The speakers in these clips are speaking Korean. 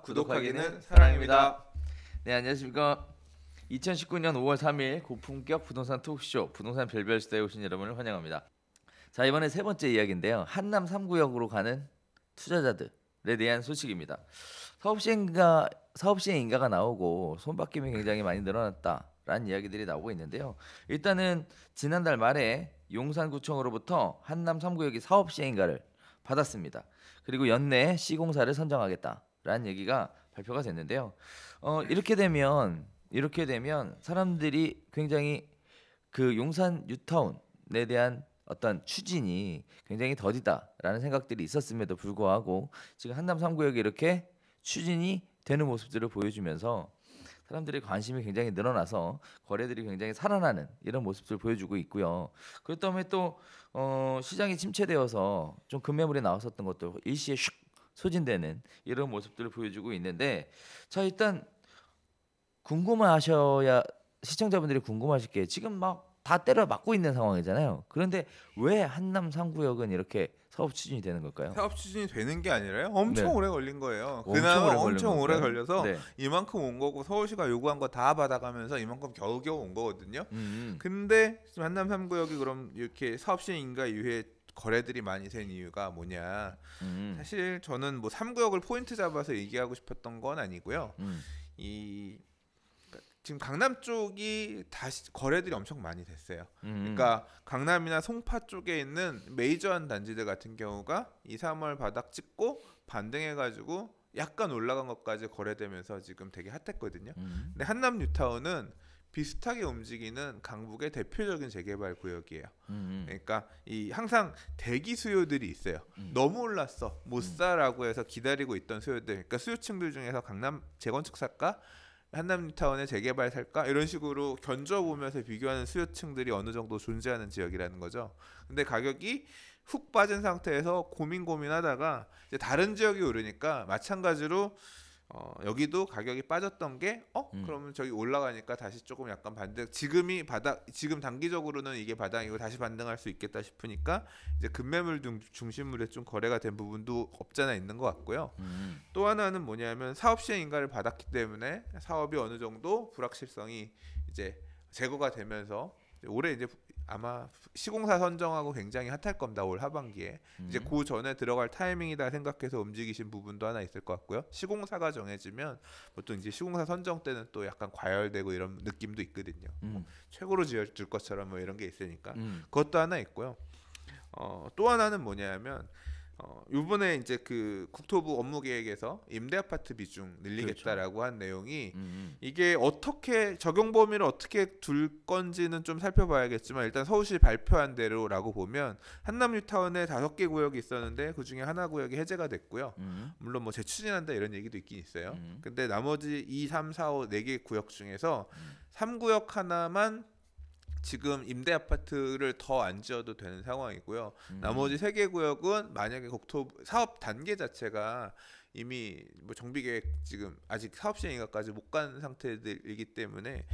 구독하기는 사랑입니다. 네, 안녕하십니까. 2019년 5월 3일 고품격 부동산 토크쇼 부동산 별별수다에 오신 여러분을 환영합니다. 자, 이번에 세 번째 이야기인데요. 한남 3구역으로 가는 투자자들에 대한 소식입니다. 사업시행 인가가 나오고 손바뀜이 굉장히 많이 늘어났다라는 이야기들이 나오고 있는데요. 일단은 지난달 말에 용산구청으로부터 한남 3구역이 사업시행 인가를 받았습니다. 그리고 연내 시공사를 선정하겠다라는 얘기가 발표가 됐는데요. 이렇게 되면 사람들이 굉장히 그 용산 뉴타운에 대한 어떤 추진이 굉장히 더디다라는 생각들이 있었음에도 불구하고 지금 한남 3구역이 이렇게 추진이 되는 모습들을 보여주면서 사람들의 관심이 굉장히 늘어나서 거래들이 굉장히 살아나는 이런 모습들을 보여주고 있고요. 그렇다면 또 시장이 침체되어서 좀 급매물이 나왔었던 것도 일시에 슉 소진되는 이런 모습들을 보여주고 있는데, 자, 일단 궁금하셔야 시청자분들이 궁금하실 게 지금 막 다 때려 맞고 있는 상황이잖아요. 그런데 왜 한남 3구역은 이렇게 사업 추진이 되는 걸까요? 사업 추진이 되는 게 아니라요. 엄청 네. 오래 걸린 거예요. 엄청 그나마 오래 걸린 엄청 오래 건가요? 걸려서 네. 이만큼 온 거고 서울시가 요구한 거 다 받아가면서 이만큼 겨우겨우 온 거거든요. 음. 근데 지금 한남 3구역이 그럼 이렇게 사업 시행 인가 이후에 거래들이 많이 된 이유가 뭐냐? 사실 저는 뭐 3구역을 포인트 잡아서 얘기하고 싶었던 건 아니고요. 지금 강남 쪽이 다시 거래들이 엄청 많이 됐어요. 그러니까 강남이나 송파 쪽에 있는 메이저한 단지들 같은 경우가 2, 3월 바닥 찍고 반등해가지고 약간 올라간 것까지 거래되면서 지금 되게 핫했거든요. 근데 한남 뉴타운은 비슷하게 움직이는 강북의 대표적인 재개발 구역이에요. 그러니까 이 항상 대기 수요들이 있어요. 너무 올랐어, 못 사라고 해서 기다리고 있던 수요들. 그러니까 수요층들 중에서 강남 재건축 살까? 한남 뉴타운의 재개발 살까? 이런 식으로 견져보면서 비교하는 수요층들이 어느 정도 존재하는 지역이라는 거죠. 근데 가격이 훅 빠진 상태에서 고민하다가 이제 다른 지역이 오르니까 마찬가지로 여기도 가격이 빠졌던 게 그러면 저기 올라가니까 다시 조금 약간 반등. 지금 단기적으로는 이게 바닥이고 다시 반등할 수 있겠다 싶으니까 이제 급매물 중심으로 좀 거래가 된 부분도 없잖아 있는 것 같고요. 또 하나는 뭐냐면 사업 시행 인가를 받았기 때문에 사업이 어느 정도 불확실성이 이제 제거가 되면서 올해 이제 아마 시공사 선정하고 굉장히 핫할 겁니다. 올 하반기에 이제 그 전에 들어갈 타이밍이다 생각해서 움직이신 부분도 하나 있을 것 같고요. 시공사가 정해지면 보통 이제 시공사 선정 때는 또 약간 과열되고 이런 느낌도 있거든요. 최고로 지어줄 것처럼 뭐 이런 게 있으니까 그것도 하나 있고요. 또 하나는 뭐냐면 이번에 이제 그 국토부 업무계획에서 임대아파트 비중 늘리겠다라고 그렇죠. 한 내용이 이게 어떻게 적용 범위를 어떻게 둘 건지는 좀 살펴봐야겠지만 일단 서울시 발표한 대로라고 보면 한남 뉴타운에 5개 구역이 있었는데 그 중에 하나 구역이 해제가 됐고요. 물론 뭐 재추진한다 이런 얘기도 있긴 있어요. 근데 나머지 2, 3, 4, 5, 4개 구역 중에서 3구역 하나만 지금 임대 아파트를 더 안 지어도 되는 상황이고요. 나머지 3개 구역은 만약에 국토부 사업 단계 자체가 이미 뭐 정비 계획 지금 아직 사업 시행까지 못 간 상태이기 때문에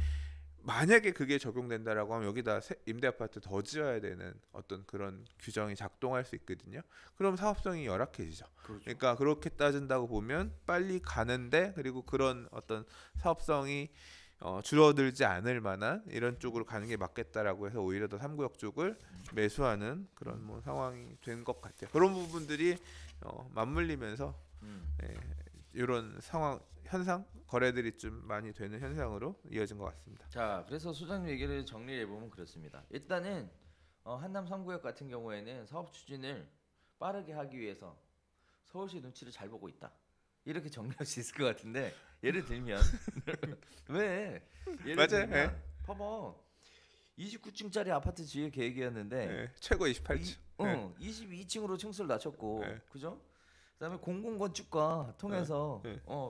만약에 그게 적용된다라고 하면 여기다 임대 아파트 더 지어야 되는 어떤 그런 규정이 작동할 수 있거든요. 그럼 사업성이 열악해지죠. 그렇죠. 그러니까 그렇게 따진다고 보면 빨리 가는데 그리고 그런 어떤 사업성이 줄어들지 않을 만한 이런 쪽으로 가는 게 맞겠다라고 해서 오히려 더 3구역 쪽을 매수하는 그런 뭐 상황이 된 것 같아요. 그런 부분들이 맞물리면서 이런 상황 현상 거래들이 좀 많이 되는 현상으로 이어진 것 같습니다. 자, 그래서 소장님 얘기를 정리해 보면 그렇습니다. 일단은 한남 3구역 같은 경우에는 사업 추진을 빠르게 하기 위해서 서울시 눈치를 잘 보고 있다. 이렇게 정리할 수 있을 것 같은데, 예를 들면 왜? 예를 맞아요. 들면 봐봐, 29층짜리 아파트 지을 계획이었는데 최고 28층. 22층으로 층수를 낮췄고, 그죠? 그다음에 공공건축과 통해서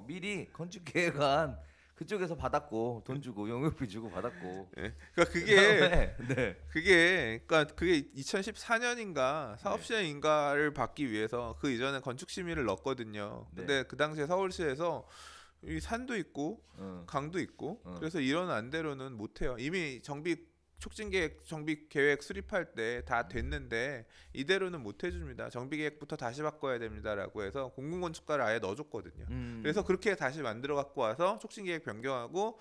미리 건축 계획안 그쪽에서 받았고 돈 주고 용역비 주고 받았고. 그러니까 그게 그다음에, 그게 2014년인가 사업 시행 인가를 받기 위해서 그 이전에 건축 심의를 넣었거든요. 근데 그 당시에 서울시에서 이 산도 있고 강도 있고 그래서 이런 안대로는 못 해요. 이미 정비 촉진 계획, 정비 계획 수립할 때 다 됐는데 이대로는 못 해줍니다. 정비 계획부터 다시 바꿔야 됩니다라고 해서 공군 건축가를 아예 넣어줬거든요. 그래서 그렇게 다시 만들어 갖고 와서 촉진 계획 변경하고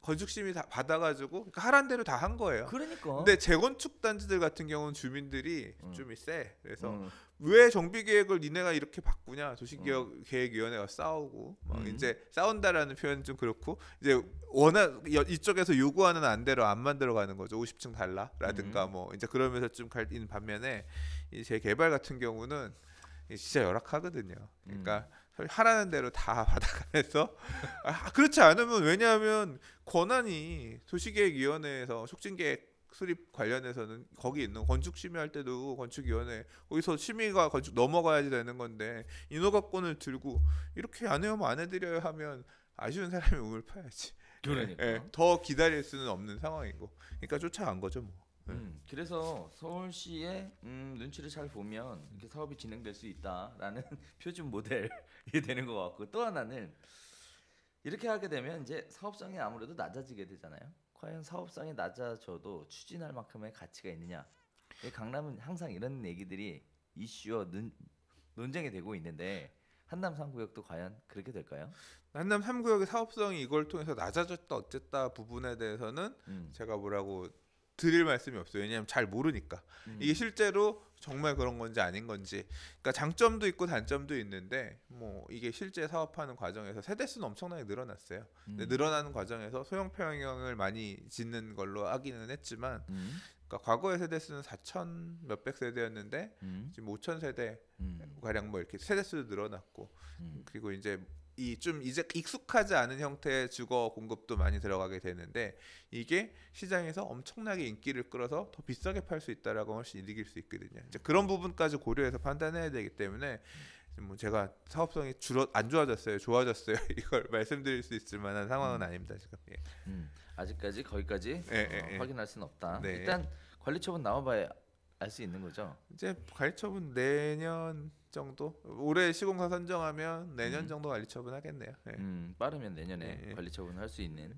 건축 심의 다 받아가지고 그러니까 하란 대로 다 한 거예요. 그러니까. 근데 재건축 단지들 같은 경우는 주민들이 좀 세. 그래서 왜 정비 계획을 니네가 이렇게 바꾸냐 도시계획위원회가 싸우고 막 이제 싸운다라는 표현 좀 그렇고 이제 워낙 이쪽에서 요구하는 안대로 안 만들어가는 거죠. 50층 달라라든가 뭐 이제 그러면서 좀 갈리는 반면에 이 재개발 같은 경우는 진짜 열악하거든요. 그러니까 하라는 대로 다 받아가면서 그렇지 않으면 왜냐하면 권한이 도시계획위원회에서 촉진계획 수립 관련해서는 거기 있는 건축 심의할 때도 건축위원회 거기서 심의가 건축 넘어가야지 되는 건데 인허가권을 들고 이렇게 안 해오면 안 해드려야 하면 아쉬운 사람이 우물 파야지. 그러니까. 예, 더 기다릴 수는 없는 상황이고 그러니까 쫓아간 거죠 뭐. 그래서 서울시의 눈치를 잘 보면 이렇게 사업이 진행될 수 있다라는 표준 모델이 되는 것 같고 또 하나는 이렇게 하게 되면 이제 사업성이 아무래도 낮아지게 되잖아요. 과연 사업성이 낮아져도 추진할 만큼의 가치가 있느냐? 강남은 항상 이런 얘기들이 이슈와 논쟁이 되고 있는데 한남 3구역도 과연 그렇게 될까요? 한남 3구역의 사업성이 이걸 통해서 낮아졌다 어쨌다 부분에 대해서는 제가 뭐라고 드릴 말씀이 없어요. 왜냐하면 잘 모르니까 이게 실제로 정말 그런 건지 아닌 건지. 그러니까 장점도 있고 단점도 있는데 뭐 이게 실제 사업하는 과정에서 세대수는 엄청나게 늘어났어요. 근데 늘어나는 과정에서 소형 평형을 많이 짓는 걸로 하기는 했지만 그러니까 과거의 세대수는 4천 몇백 세대였는데 지금 5천 세대 가량 뭐 이렇게 세대수도 늘어났고 그리고 이제 이 좀 이제 익숙하지 않은 형태의 주거 공급도 많이 들어가게 되는데 이게 시장에서 엄청나게 인기를 끌어서 더 비싸게 팔 수 있다라고 훨씬 이득일 수 있거든요. 이제 그런 부분까지 고려해서 판단해야 되기 때문에 뭐 제가 사업성이 안 좋아졌어요, 좋아졌어요 이걸 말씀드릴 수 있을 만한 상황은 아닙니다 지금. 예. 아직까지 거기까지 확인할 수는 없다. 네. 일단 관리처분 나와봐야 알 수 있는 거죠. 이제 관리처분 내년 정도 올해 시공사 선정하면 내년 정도 관리처분 하겠네요. 예. 빠르면 내년에 관리처분 할 수 있는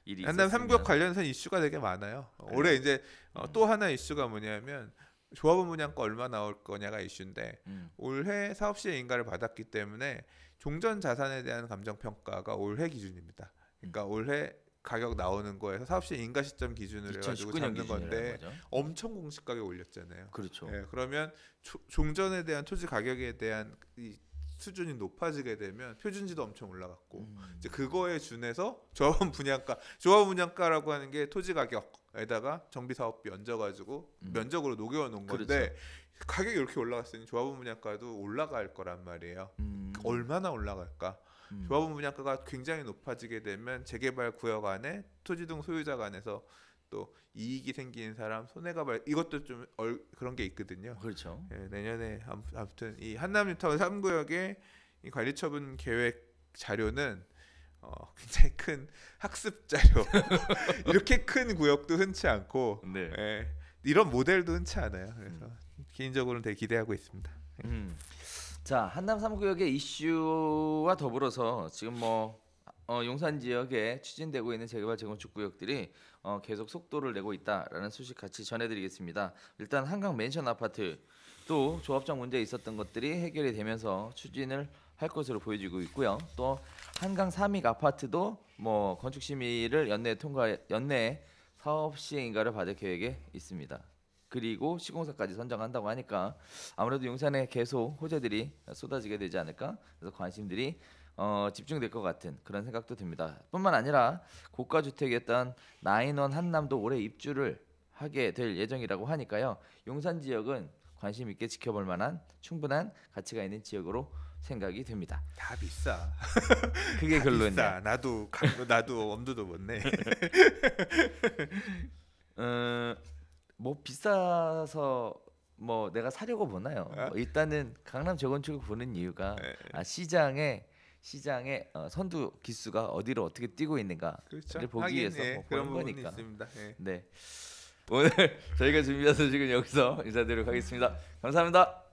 일이 한남 있었으면. 3구역 관련해서 이슈가 되게 많아요. 올해 이제 또 하나 이슈가 뭐냐면 조합원 분양가 얼마 나올 거냐가 이슈인데 올해 사업시의 인가를 받았기 때문에 종전 자산에 대한 감정 평가가 올해 기준입니다. 그러니까 올해 가격 나오는 거에서 사업시 인가 시점 기준으로 해가지고 잡는 건데 엄청 공시 가격 올렸잖아요. 그렇죠. 예, 그러면 종전에 대한 토지 가격에 대한 이 수준이 높아지게 되면 표준지도 엄청 올라갔고 이제 그거에 준해서 조합원 분양가라고 하는 게 토지 가격에다가 정비 사업비 얹어가지고 면적으로 녹여 놓은 건데 그렇죠. 가격이 이렇게 올라갔으니 조합원 분양가도 올라갈 거란 말이에요. 얼마나 올라갈까? 조합원 분양가가 굉장히 높아지게 되면 재개발 구역 안에 토지 등 소유자 간에서 또 이익이 생기는 사람 손해가 이것도 좀 그런 게 있거든요. 그렇죠. 예, 내년에 아무튼 이 한남 뉴타운 3구역의 이 관리처분 계획 자료는 굉장히 큰 학습 자료. 이렇게 큰 구역도 흔치 않고 네. 예, 이런 모델도 흔치 않아요. 그래서 개인적으로는 되게 기대하고 있습니다. 자, 한남 3구역의 이슈와 더불어서 지금 뭐 용산 지역에 추진되고 있는 재개발 재건축 구역들이 계속 속도를 내고 있다라는 소식 같이 전해드리겠습니다. 일단 한강 맨션 아파트 또 조합장 문제 있었던 것들이 해결이 되면서 추진을 할 것으로 보여지고 있고요. 또 한강 삼익 아파트도 뭐 건축 심의를 연내 사업 시행 인가를 받을 계획에 있습니다. 그리고 시공사까지 선정한다고 하니까 아무래도 용산에 계속 호재들이 쏟아지게 되지 않을까. 그래서 관심들이 집중될 것 같은 그런 생각도 듭니다. 뿐만 아니라 고가 주택이었던 나인원 한남도 올해 입주를 하게 될 예정이라고 하니까요. 용산 지역은 관심 있게 지켜볼 만한 충분한 가치가 있는 지역으로 생각이 됩니다. 다 비싸. 그게 결론이야. 나도 엄두도 못 내. 뭐 비싸서 뭐 내가 사려고 보나요? 일단은 강남 재건축을 보는 이유가 시장에 선두 기수가 어디로 어떻게 뛰고 있는가를 그렇죠. 보기 위해서 뭐 보는 거니까. 있습니다. 네. 오늘 저희가 준비한 소식은 여기서 인사드리도록 하겠습니다. 감사합니다.